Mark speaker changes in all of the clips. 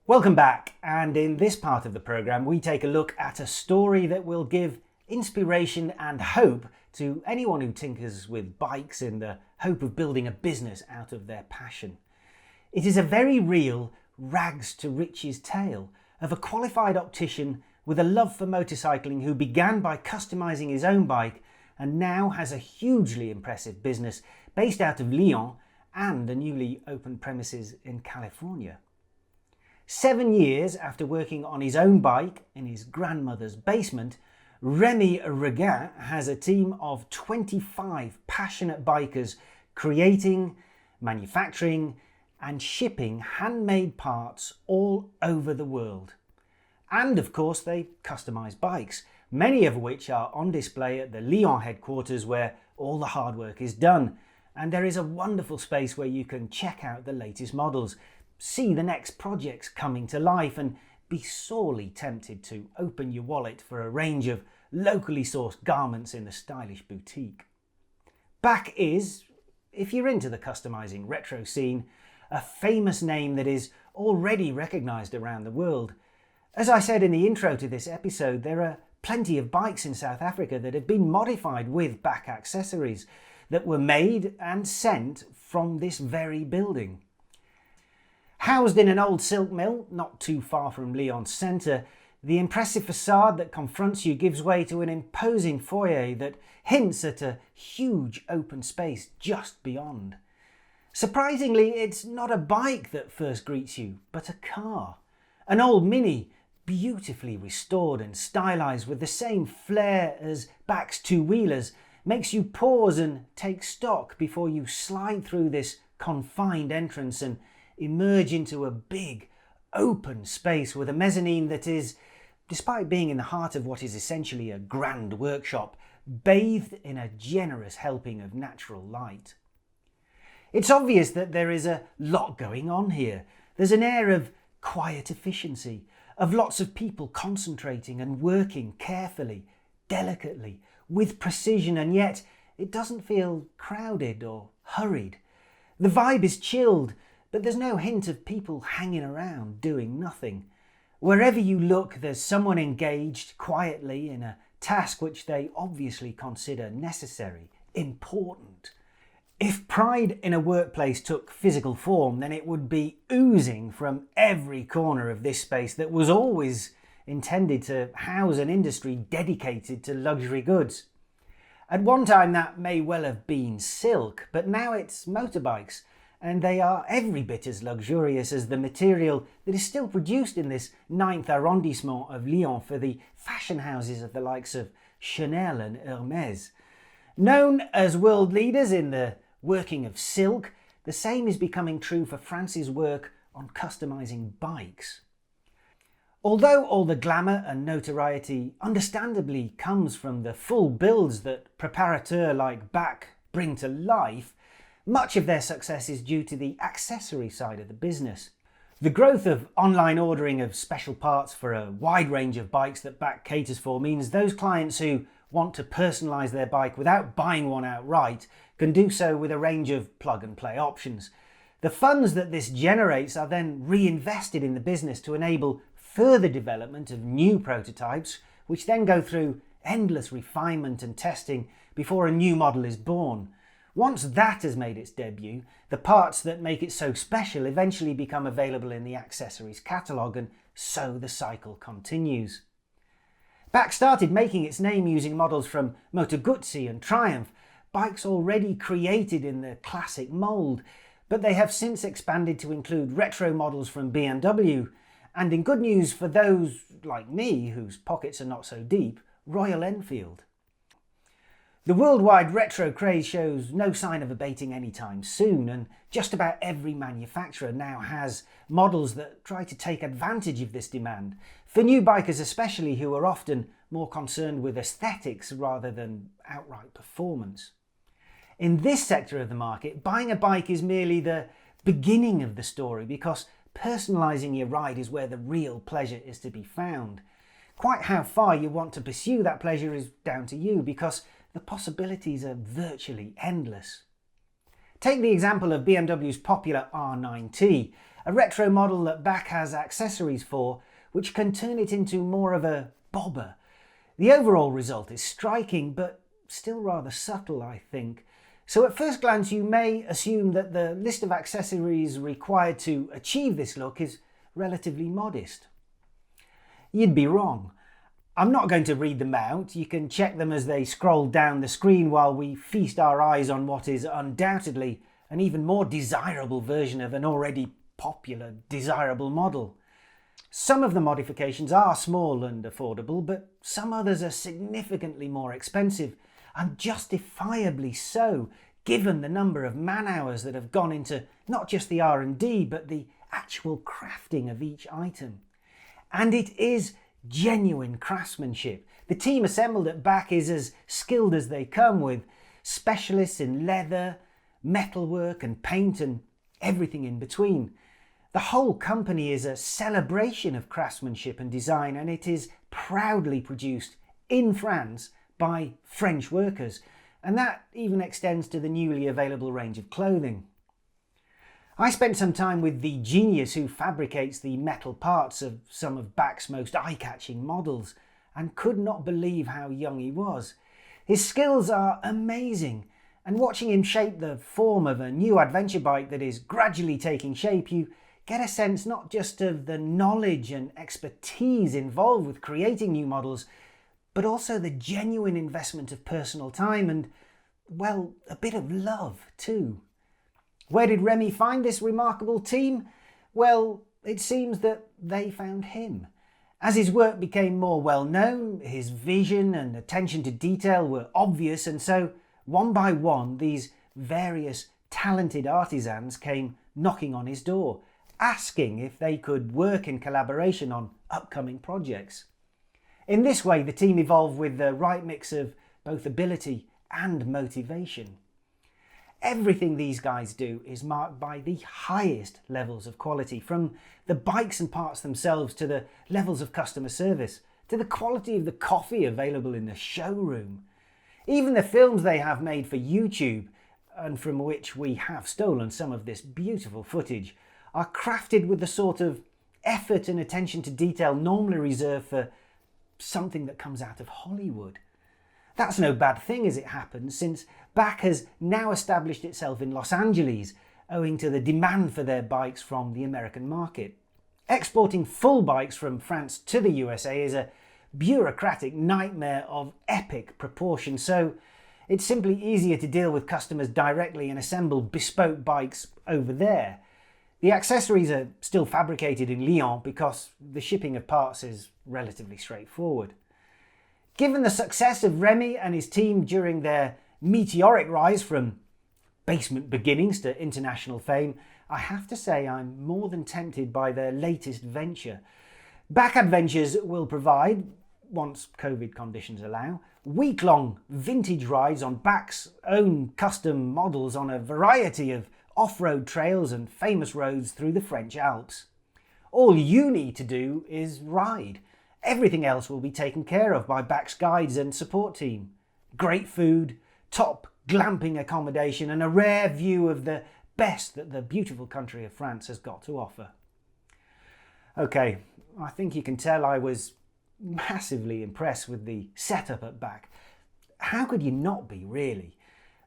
Speaker 1: Welcome back, and in this part of the programme we take a look at a story that will give inspiration and hope to anyone who tinkers with bikes in the hope of building a business out of their passion. It is a very real rags to riches tale of a qualified optician with a love for motorcycling who began by customising his own bike and now has a hugely impressive business based out of Lyon and a newly opened premises in California. 7 years after working on his own bike in his grandmother's basement, Rémi Reguin has a team of 25 passionate bikers creating, manufacturing and shipping handmade parts all over the world. And of course they customise bikes, many of which are on display at the Lyon headquarters where all the hard work is done. And there is a wonderful space where you can check out the latest models, see the next projects coming to life and be sorely tempted to open your wallet for a range of locally sourced garments in the stylish boutique. BAK is, if you're into the customising retro scene, a famous name that is already recognised around the world. As I said in the intro to this episode, there are plenty of bikes in South Africa that have been modified with BAK accessories that were made and sent from this very building. Housed in an old silk mill not too far from Lyon's centre, the impressive facade that confronts you gives way to an imposing foyer that hints at a huge open space just beyond. Surprisingly, it's not a bike that first greets you, but a car. An old Mini, beautifully restored and stylised with the same flair as BAK's two-wheelers, makes you pause and take stock before you slide through this confined entrance and emerge into a big, open space with a mezzanine that is, despite being in the heart of what is essentially a grand workshop, bathed in a generous helping of natural light. It's obvious that there is a lot going on here. There's an air of quiet efficiency, of lots of people concentrating and working carefully, delicately, with precision, and yet it doesn't feel crowded or hurried. The vibe is chilled, but there's no hint of people hanging around doing nothing. Wherever you look, there's someone engaged quietly in a task which they obviously consider necessary, important. If pride in a workplace took physical form, then it would be oozing from every corner of this space that was always intended to house an industry dedicated to luxury goods. At one time that may well have been silk, but now it's motorbikes, and they are every bit as luxurious as the material that is still produced in this 9th arrondissement of Lyon for the fashion houses of the likes of Chanel and Hermès. Known as world leaders in the working of silk, the same is becoming true for France's work on customising bikes. Although all the glamour and notoriety understandably comes from the full builds that préparateurs like BAK bring to life, much of their success is due to the accessory side of the business. The growth of online ordering of special parts for a wide range of bikes that BAK caters for means those clients who want to personalise their bike without buying one outright can do so with a range of plug-and-play options. The funds that this generates are then reinvested in the business to enable further development of new prototypes, which then go through endless refinement and testing before a new model is born. Once that has made its debut, the parts that make it so special eventually become available in the accessories catalogue, and so the cycle continues. BAK started making its name using models from Moto Guzzi and Triumph, bikes already created in the classic mould, but they have since expanded to include retro models from BMW, and in good news for those like me whose pockets are not so deep, Royal Enfield. The worldwide retro craze shows no sign of abating anytime soon, and just about every manufacturer now has models that try to take advantage of this demand, for new bikers especially who are often more concerned with aesthetics rather than outright performance. In this sector of the market, buying a bike is merely the beginning of the story because personalising your ride is where the real pleasure is to be found. Quite how far you want to pursue that pleasure is down to you because the possibilities are virtually endless. Take the example of BMW's popular R9T, a retro model that BAK has accessories for, which can turn it into more of a bobber. The overall result is striking, but still rather subtle, I think. So at first glance you may assume that the list of accessories required to achieve this look is relatively modest. You'd be wrong. I'm not going to read them out. You can check them as they scroll down the screen while we feast our eyes on what is undoubtedly an even more desirable version of an already popular, desirable model. Some of the modifications are small and affordable, but some others are significantly more expensive, and justifiably so, given the number of man-hours that have gone into not just the R&D, but the actual crafting of each item. And it is genuine craftsmanship. The team assembled at BAK is as skilled as they come, with specialists in leather, metalwork and paint and everything in between. The whole company is a celebration of craftsmanship and design, and it is proudly produced in France by French workers, and that even extends to the newly available range of clothing. I spent some time with the genius who fabricates the metal parts of some of BAK's most eye-catching models, and could not believe how young he was. His skills are amazing, and watching him shape the form of a new adventure bike that is gradually taking shape, you get a sense not just of the knowledge and expertise involved with creating new models, but also the genuine investment of personal time and, well, a bit of love too. Where did Remy find this remarkable team? Well, it seems that they found him. As his work became more well known, his vision and attention to detail were obvious, and so one by one these various talented artisans came knocking on his door, asking if they could work in collaboration on upcoming projects. In this way, the team evolved with the right mix of both ability and motivation. Everything these guys do is marked by the highest levels of quality, from the bikes and parts themselves to the levels of customer service, to the quality of the coffee available in the showroom. Even the films they have made for YouTube, and from which we have stolen some of this beautiful footage, are crafted with the sort of effort and attention to detail normally reserved for something that comes out of Hollywood. That's no bad thing as it happens, since BAK has now established itself in Los Angeles, owing to the demand for their bikes from the American market. Exporting full bikes from France to the USA is a bureaucratic nightmare of epic proportion, so it's simply easier to deal with customers directly and assemble bespoke bikes over there. The accessories are still fabricated in Lyon because the shipping of parts is relatively straightforward. Given the success of Remy and his team during their meteoric rise from basement beginnings to international fame, I have to say I'm more than tempted by their latest venture. BAK Adventures will provide, once COVID conditions allow, week-long vintage rides on BAK's own custom models on a variety of off-road trails and famous roads through the French Alps. All you need to do is ride. Everything else will be taken care of by BAK's guides and support team. Great food, top glamping accommodation, and a rare view of the best that the beautiful country of France has got to offer. Okay, I think you can tell I was massively impressed with the setup at BAK. How could you not be, really?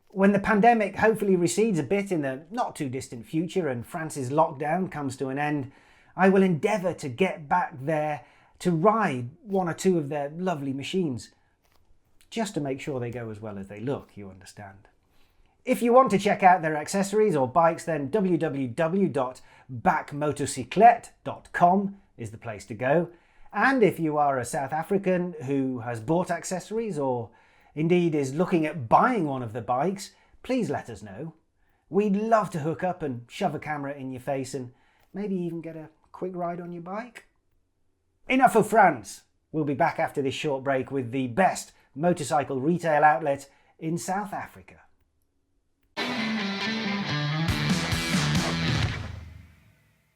Speaker 1: When the pandemic hopefully recedes a bit in the not too distant future and France's lockdown comes to an end, I will endeavour to get back there to ride one or two of their lovely machines, just to make sure they go as well as they look, you understand. If you want to check out their accessories or bikes, then www.bakmotocyclette.com is the place to go. And if you are a South African who has bought accessories or indeed is looking at buying one of the bikes, please let us know. We'd love to hook up and shove a camera in your face and maybe even get a quick ride on your bike. Enough of France. We'll be back after this short break with the best motorcycle retail outlet in South Africa.